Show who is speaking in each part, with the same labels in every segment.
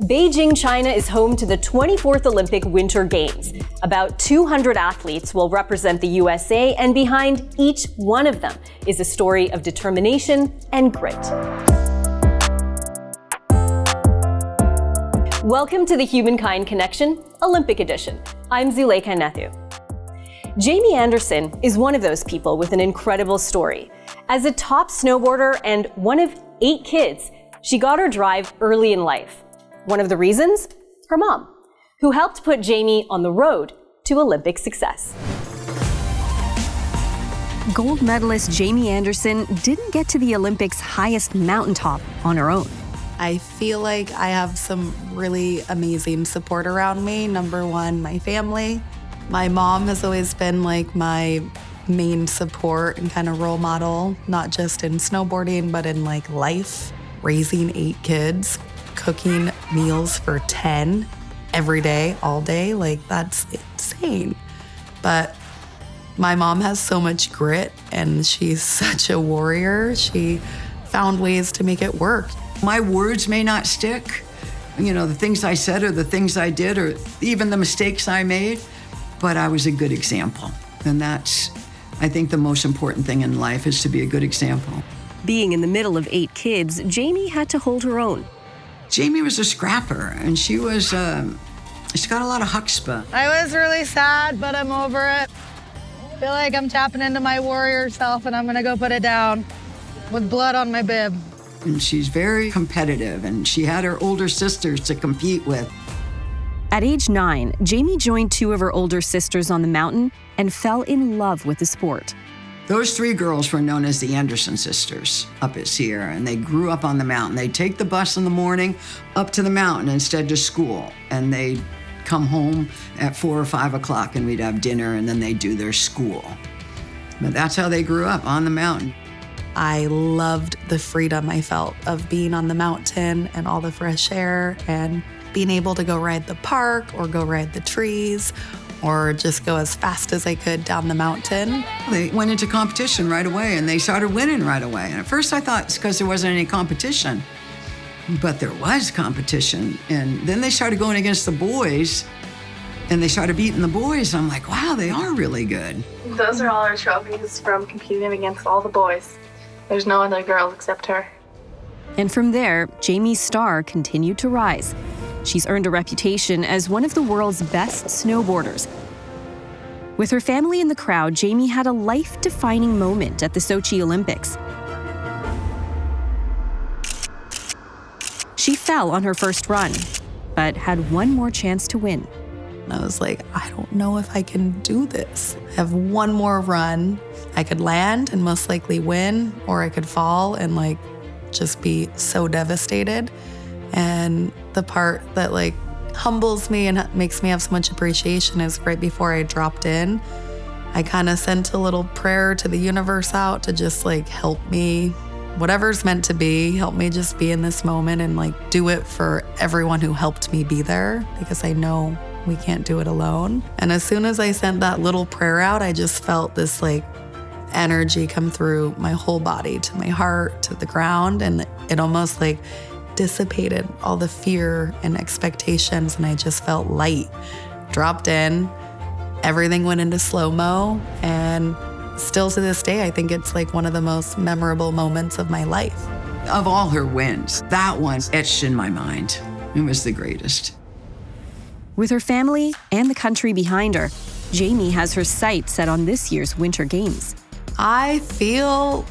Speaker 1: Beijing, China is home to the 24th Olympic Winter Games. About 200 athletes will represent the USA, and behind each one of them is a story of determination and grit. Welcome to the Humankind Connection, Olympic Edition. I'm Jaelin Kauf. Jamie Anderson is one of those people with an incredible story. As a top snowboarder and one of 8 kids, she got her drive early in life. One of the reasons? Her mom, who helped put Jamie on the road to Olympic success. Gold medalist Jamie Anderson didn't get to the Olympics' highest mountaintop on her own.
Speaker 2: I feel like I have some really amazing support around me. Number one, my family. My mom has always been like my main support and kind of role model, not just in snowboarding, but in like life. Raising 8 kids, cooking meals for 10 every day, all day, like that's insane. But my mom has so much grit and she's such a warrior. She found ways to make it work.
Speaker 3: My words may not stick, the things I said or the things I did or even the mistakes I made, but I was a good example. And that's, I think, the most important thing in life is to be a good example.
Speaker 1: Being in the middle of 8 kids, Jamie had to hold her own.
Speaker 3: Jamie was a scrapper, and she got a lot of chutzpah.
Speaker 4: I was really sad, but I'm over it. I feel like I'm tapping into my warrior self, and I'm gonna go put it down with blood on my bib.
Speaker 3: And she's very competitive, and she had her older sisters to compete with.
Speaker 1: At age 9, Jamie joined 2 of her older sisters on the mountain and fell in love with the sport.
Speaker 3: Those 3 girls were known as the Anderson sisters up at Sierra, and they grew up on the mountain. They'd take the bus in the morning up to the mountain instead to school, and they'd come home at 4 or 5 o'clock, and we'd have dinner, and then they'd do their school. But that's how they grew up, on the mountain.
Speaker 2: I loved the freedom I felt of being on the mountain and all the fresh air and being able to go ride the park or go ride the trees or just go as fast as I could down the mountain.
Speaker 3: They went into competition right away and they started winning right away. And at first I thought it's because there wasn't any competition, but there was competition. And then they started going against the boys and they started beating the boys. I'm like, wow, they are really good.
Speaker 5: Those are all our trophies from competing against all the boys. There's no other girls except her.
Speaker 1: And from there, Jamie's star continued to rise. She's earned a reputation as one of the world's best snowboarders. With her family in the crowd, Jamie had a life-defining moment at the Sochi Olympics. She fell on her first run, but had one more chance to win.
Speaker 2: I was like, I don't know if I can do this. I have one more run. I could land and most likely win, or I could fall and just be so devastated. And the part that humbles me and makes me have so much appreciation is right before I dropped in, I kind of sent a little prayer to the universe out to just help me, whatever's meant to be, help me just be in this moment and do it for everyone who helped me be there, because I know we can't do it alone. And as soon as I sent that little prayer out, I just felt this energy come through my whole body, to my heart, to the ground, and it almost dissipated all the fear and expectations, and I just felt light. Dropped in, everything went into slow-mo, and still to this day, I think it's one of the most memorable moments of my life.
Speaker 3: Of all her wins, that one etched in my mind. It was the greatest.
Speaker 1: With her family and the country behind her, Jamie has her sights set on this year's Winter Games.
Speaker 2: I feel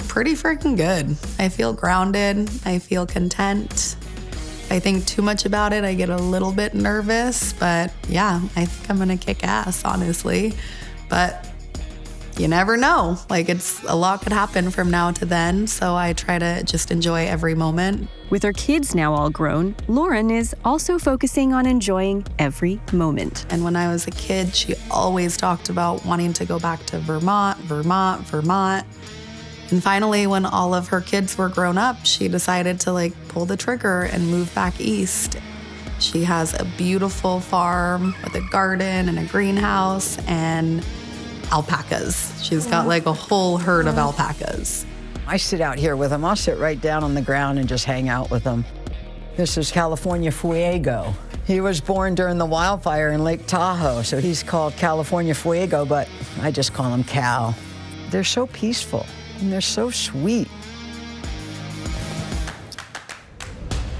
Speaker 2: pretty freaking good. I feel grounded. I feel content. If I think too much about it, I get a little bit nervous, but yeah, I think I'm gonna kick ass, honestly. But you never know. It's a lot could happen from now to then, so I try to just enjoy every moment.
Speaker 1: With her kids now all grown, Lauren is also focusing on enjoying every moment.
Speaker 2: And when I was a kid, she always talked about wanting to go back to Vermont. And finally, when all of her kids were grown up, she decided to pull the trigger and move back east. She has a beautiful farm with a garden and a greenhouse and alpacas. She's got a whole herd of alpacas.
Speaker 6: I sit out here with them. I'll sit right down on the ground and just hang out with them.
Speaker 3: This is California Fuego. He was born during the wildfire in Lake Tahoe, so he's called California Fuego, but I just call him Cal. They're so peaceful, and they're so sweet.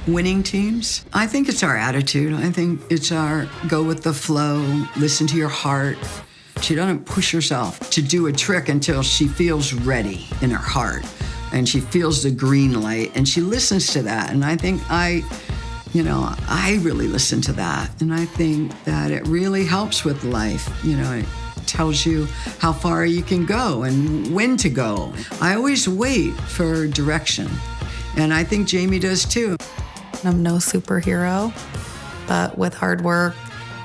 Speaker 3: Winning teams, I think it's our attitude. I think it's our go with the flow, listen to your heart. She doesn't push herself to do a trick until she feels ready in her heart, and she feels the green light, and she listens to that. And I think I really listen to that, and I think that it really helps with life. It tells you how far you can go and when to go. I always wait for direction, and I think Jamie does too.
Speaker 2: I'm no superhero, but with hard work,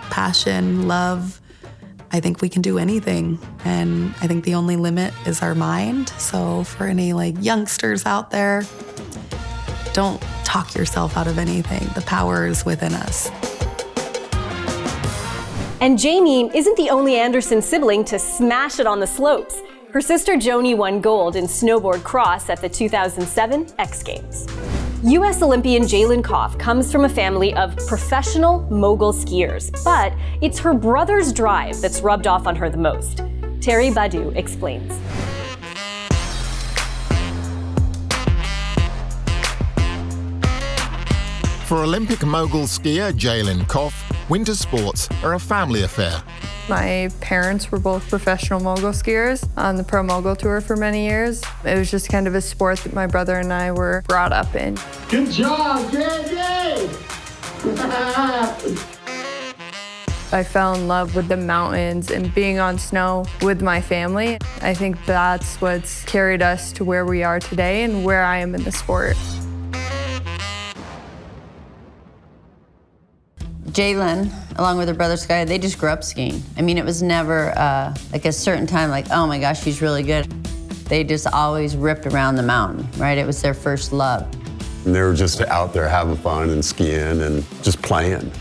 Speaker 2: passion, love, I think we can do anything. And I think the only limit is our mind. So for any youngsters out there, don't talk yourself out of anything. The power is within us.
Speaker 1: And Jamie isn't the only Anderson sibling to smash it on the slopes. Her sister Joni won gold in snowboard cross at the 2007 X Games. U.S. Olympian Jaylen Cough comes from a family of professional mogul skiers, but it's her brother's drive that's rubbed off on her the most. Terry Badu explains.
Speaker 6: For Olympic mogul skier Jaelin Kauf, winter sports are a family affair.
Speaker 7: My parents were both professional mogul skiers on the Pro Mogul Tour for many years. It was just kind of a sport that my brother and I were brought up in.
Speaker 8: Good job, JJ!
Speaker 7: I fell in love with the mountains and being on snow with my family. I think that's what's carried us to where we are today and where I am in the sport.
Speaker 9: Jaylen, along with her brother Sky, they just grew up skiing. I mean, it was never a certain time oh my gosh, she's really good. They just always ripped around the mountain, right? It was their first love.
Speaker 10: And they were just out there having fun and skiing and just playing.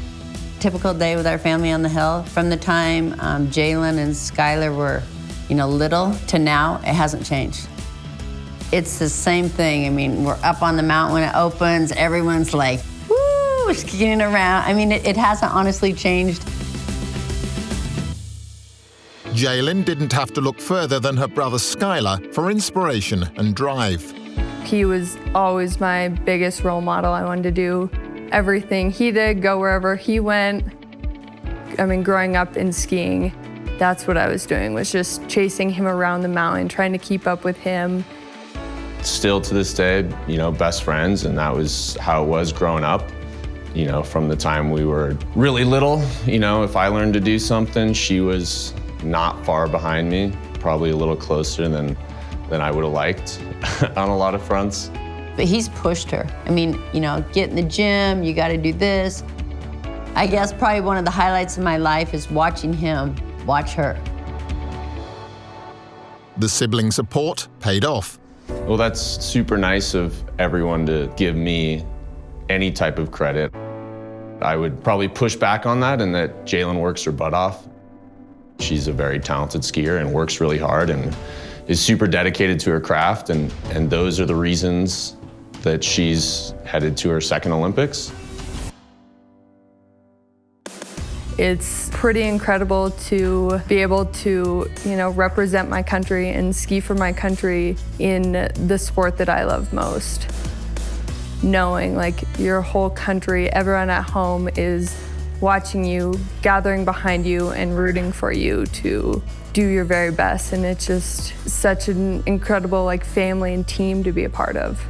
Speaker 9: Typical day with our family on the hill. From the time Jaylen and Skylar were, little to now, it hasn't changed. It's the same thing. I mean, we're up on the mountain when it opens, everyone's like, skiing around. I mean, it hasn't honestly changed.
Speaker 6: Jaylen didn't have to look further than her brother Skylar for inspiration and drive.
Speaker 7: He was always my biggest role model. I wanted to do everything he did, go wherever he went. I mean, growing up in skiing, that's what I was doing, was just chasing him around the mountain, trying to keep up with him.
Speaker 11: Still to this day, best friends, and that was how it was growing up. From the time we were really little, if I learned to do something, she was not far behind me, probably a little closer than I would have liked on a lot of fronts.
Speaker 9: But he's pushed her. I mean, get in the gym, you gotta do this. I guess probably one of the highlights of my life is watching him watch her.
Speaker 6: The sibling support paid off.
Speaker 11: Well, that's super nice of everyone to give me any type of credit. I would probably push back on that, and that Jaylen works her butt off. She's a very talented skier and works really hard and is super dedicated to her craft, and those are the reasons that she's headed to her second Olympics.
Speaker 7: It's pretty incredible to be able to, represent my country and ski for my country in the sport that I love most. Knowing your whole country, everyone at home is watching you, gathering behind you and rooting for you to do your very best. And it's just such an incredible family and team to be a part of.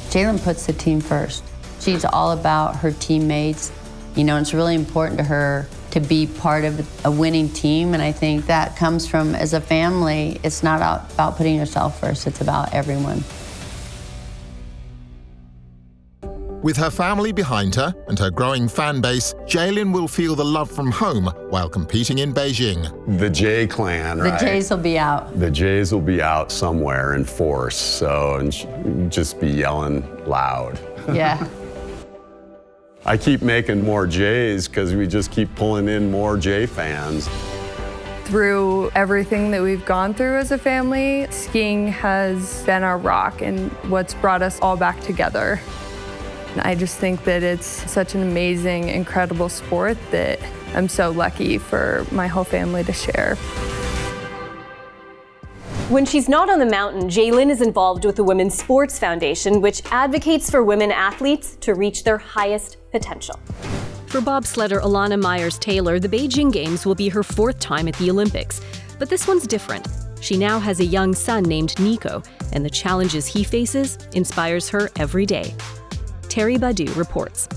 Speaker 9: Jaylen puts the team first. She's all about her teammates. It's really important to her to be part of a winning team. And I think that comes from, as a family, it's not about putting yourself first, it's about everyone.
Speaker 6: With her family behind her and her growing fan base, Jaylen will feel the love from home while competing in Beijing.
Speaker 10: The J clan, right?
Speaker 9: The Jays will be out.
Speaker 10: The Jays will be out somewhere in force, and just be yelling loud.
Speaker 9: Yeah.
Speaker 10: I keep making more Jays because we just keep pulling in more Jay fans.
Speaker 7: Through everything that we've gone through as a family, skiing has been our rock and what's brought us all back together. I just think that it's such an amazing, incredible sport that I'm so lucky for my whole family to share.
Speaker 1: When she's not on the mountain, Jaelin is involved with the Women's Sports Foundation, which advocates for women athletes to reach their highest potential.
Speaker 12: For bobsledder Elana Meyers-Taylor, the Beijing Games will be her 4th time at the Olympics. But this one's different. She now has a young son named Nico, and the challenges he faces inspires her every day. Terry Badu reports.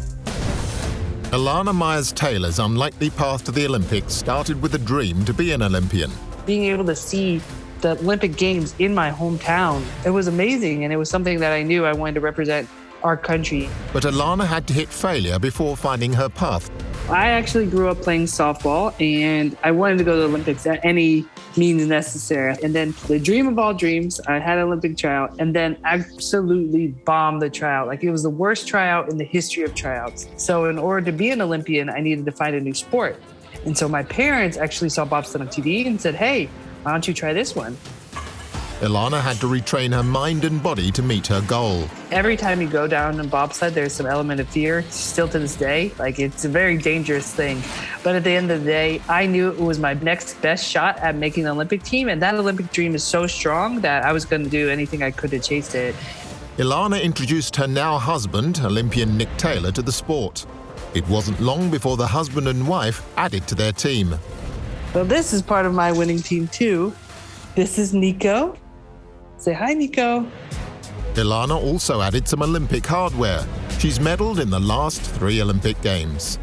Speaker 6: Elana Meyers-Taylor's unlikely path to the Olympics started with a dream to be an Olympian.
Speaker 13: Being able to see the Olympic Games in my hometown, it was amazing, and it was something that I knew I wanted to represent our country.
Speaker 6: But Elana had to hit failure before finding her path.
Speaker 13: I actually grew up playing softball, and I wanted to go to the Olympics at any means necessary. And then the dream of all dreams, I had an Olympic tryout, and then absolutely bombed the tryout. Like, it was the worst tryout in the history of tryouts. So in order to be an Olympian, I needed to find a new sport. And so my parents actually saw bobsled on TV and said, hey, why don't you try this one?
Speaker 6: Elana had to retrain her mind and body to meet her goal.
Speaker 13: Every time you go down in bobsled, there's some element of fear, still to this day. Like, it's a very dangerous thing. But at the end of the day, I knew it was my next best shot at making the Olympic team. And that Olympic dream is so strong that I was going to do anything I could to chase it.
Speaker 6: Elana introduced her now husband, Olympian Nick Taylor, to the sport. It wasn't long before the husband and wife added to their team.
Speaker 13: Well, this is part of my winning team too. This is Nico. Say hi, Nico.
Speaker 6: Elana also added some Olympic hardware. She's medaled in the last 3 Olympic Games.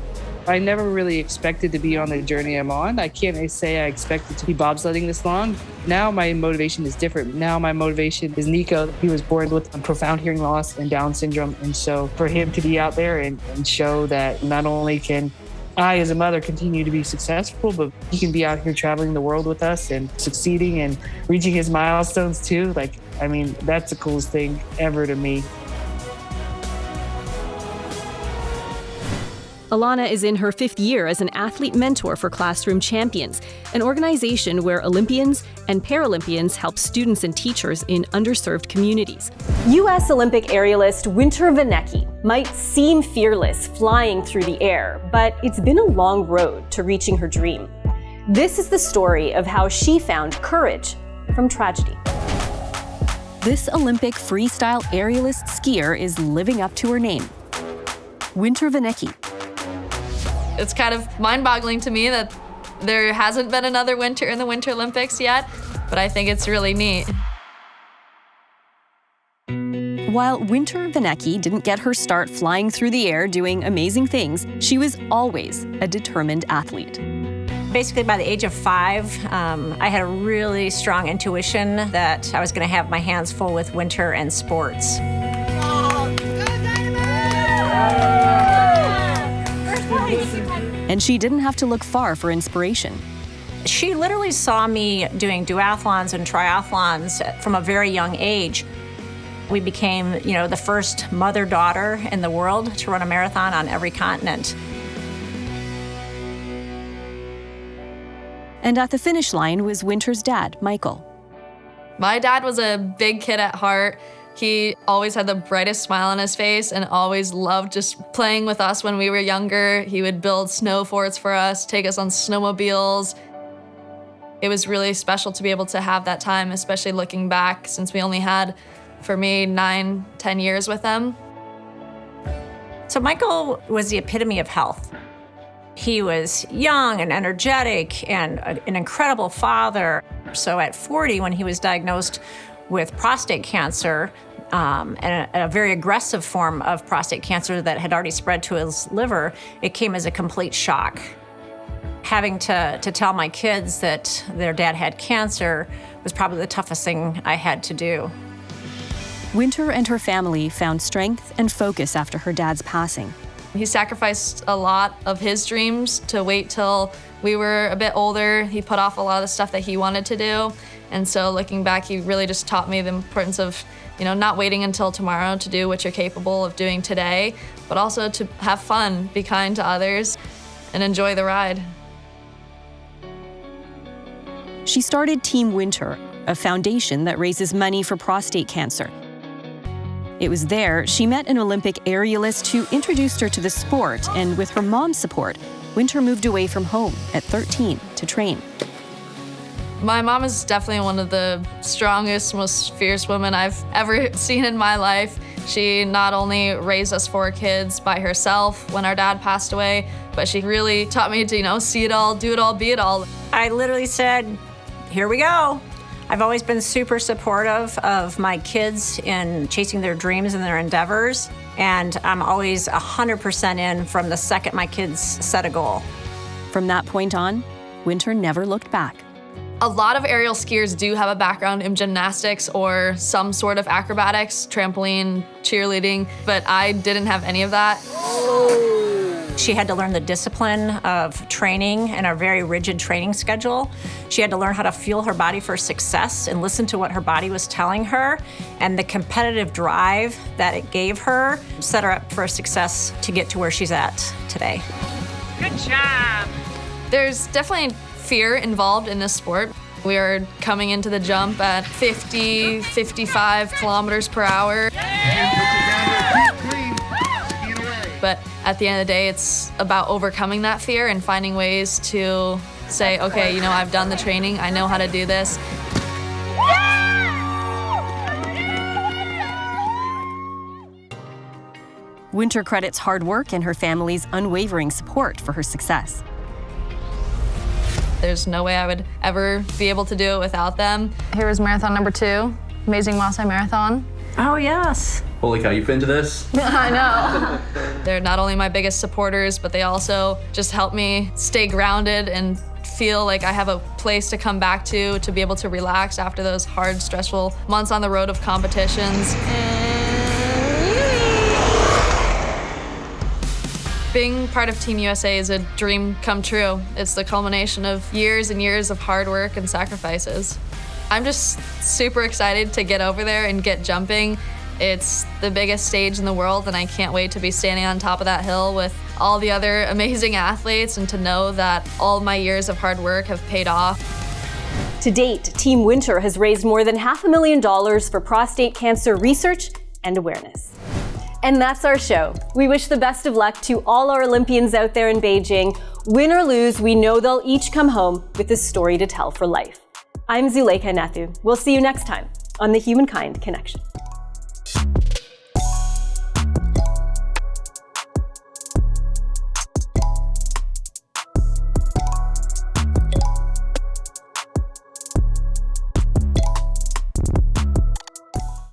Speaker 13: I never really expected to be on the journey I'm on. I can't say I expected to be bobsledding this long. Now my motivation is different. Now my motivation is Nico. He was born with a profound hearing loss and Down syndrome. And so for him to be out there and show that not only can I, as a mother, continue to be successful, but he can be out here traveling the world with us and succeeding and reaching his milestones too. Like, I mean, that's the coolest thing ever to me.
Speaker 12: Elana is in her 5th year as an athlete mentor for Classroom Champions, an organization where Olympians and Paralympians help students and teachers in underserved communities.
Speaker 1: U.S. Olympic aerialist Winter Vinecki might seem fearless flying through the air, but it's been a long road to reaching her dream. This is the story of how she found courage from tragedy.
Speaker 12: This Olympic freestyle aerialist skier is living up to her name, Winter Vinecki.
Speaker 14: It's kind of mind-boggling to me that there hasn't been another winter in the Winter Olympics yet, but I think it's really neat.
Speaker 12: While Winter Vinecki didn't get her start flying through the air doing amazing things, she was always a determined athlete.
Speaker 15: Basically, by the age of 5, I had a really strong intuition that I was going to have my hands full with winter and sports.
Speaker 12: And she didn't have to look far for inspiration.
Speaker 15: She literally saw me doing duathlons and triathlons from a very young age. We became, the first mother-daughter in the world to run a marathon on every continent.
Speaker 12: And at the finish line was Winter's dad, Michael.
Speaker 14: My dad was a big kid at heart. He always had the brightest smile on his face and always loved just playing with us when we were younger. He would build snow forts for us, take us on snowmobiles. It was really special to be able to have that time, especially looking back, since we only had, for me, 9, 10 years with him.
Speaker 15: So Michael was the epitome of health. He was young and energetic and an incredible father. So at 40, when he was diagnosed with prostate cancer, and a very aggressive form of prostate cancer that had already spread to his liver, it came as a complete shock. Having to tell my kids that their dad had cancer was probably the toughest thing I had to do.
Speaker 12: Winter and her family found strength and focus after her dad's passing.
Speaker 14: He sacrificed a lot of his dreams to wait till we were a bit older. He put off a lot of the stuff that he wanted to do. And so looking back, he really just taught me the importance of, not waiting until tomorrow to do what you're capable of doing today, but also to have fun, be kind to others, and enjoy the ride.
Speaker 12: She started Team Winter, a foundation that raises money for prostate cancer.
Speaker 1: It was there she met an Olympic aerialist who introduced her to the sport, and with her mom's support, Winter moved away from home at 13 to train.
Speaker 14: My mom is definitely one of the strongest, most fierce women I've ever seen in my life. She not only raised us 4 kids by herself when our dad passed away, but she really taught me to, see it all, do it all, be it all.
Speaker 15: I literally said, here we go. I've always been super supportive of my kids in chasing their dreams and their endeavors, and I'm always 100% in from the second my kids set a goal.
Speaker 1: From that point on, Winter never looked back.
Speaker 14: A lot of aerial skiers do have a background in gymnastics or some sort of acrobatics, trampoline, cheerleading, but I didn't have any of that.
Speaker 15: She had to learn the discipline of training and a very rigid training schedule. She had to learn how to fuel her body for success and listen to what her body was telling her, and the competitive drive that it gave her set her up for success to get to where she's at today.
Speaker 14: Good job. There's definitely fear involved in this sport. We are coming into the jump at 50, 55 kilometers per hour. But at the end of the day, it's about overcoming that fear and finding ways to say, okay, I've done the training, I know how to do this.
Speaker 1: Winter credits hard work and her family's unwavering support for her success.
Speaker 14: There's no way I would ever be able to do it without them.
Speaker 16: Here was marathon number 2, Amazing Maasai Marathon.
Speaker 15: Oh, yes.
Speaker 17: Holy cow, you fit into this?
Speaker 16: I know.
Speaker 14: They're not only my biggest supporters, but they also just help me stay grounded and feel like I have a place to come back to be able to relax after those hard, stressful months on the road of competitions. Being part of Team USA is a dream come true. It's the culmination of years and years of hard work and sacrifices. I'm just super excited to get over there and get jumping. It's the biggest stage in the world, and I can't wait to be standing on top of that hill with all the other amazing athletes and to know that all my years of hard work have paid off.
Speaker 1: To date, Team Winter has raised more than $500,000 for prostate cancer research and awareness. And that's our show. We wish the best of luck to all our Olympians out there in Beijing. Win or lose, we know they'll each come home with a story to tell for life. I'm Jaelin Kauf. We'll see you next time on the Humankind Connection.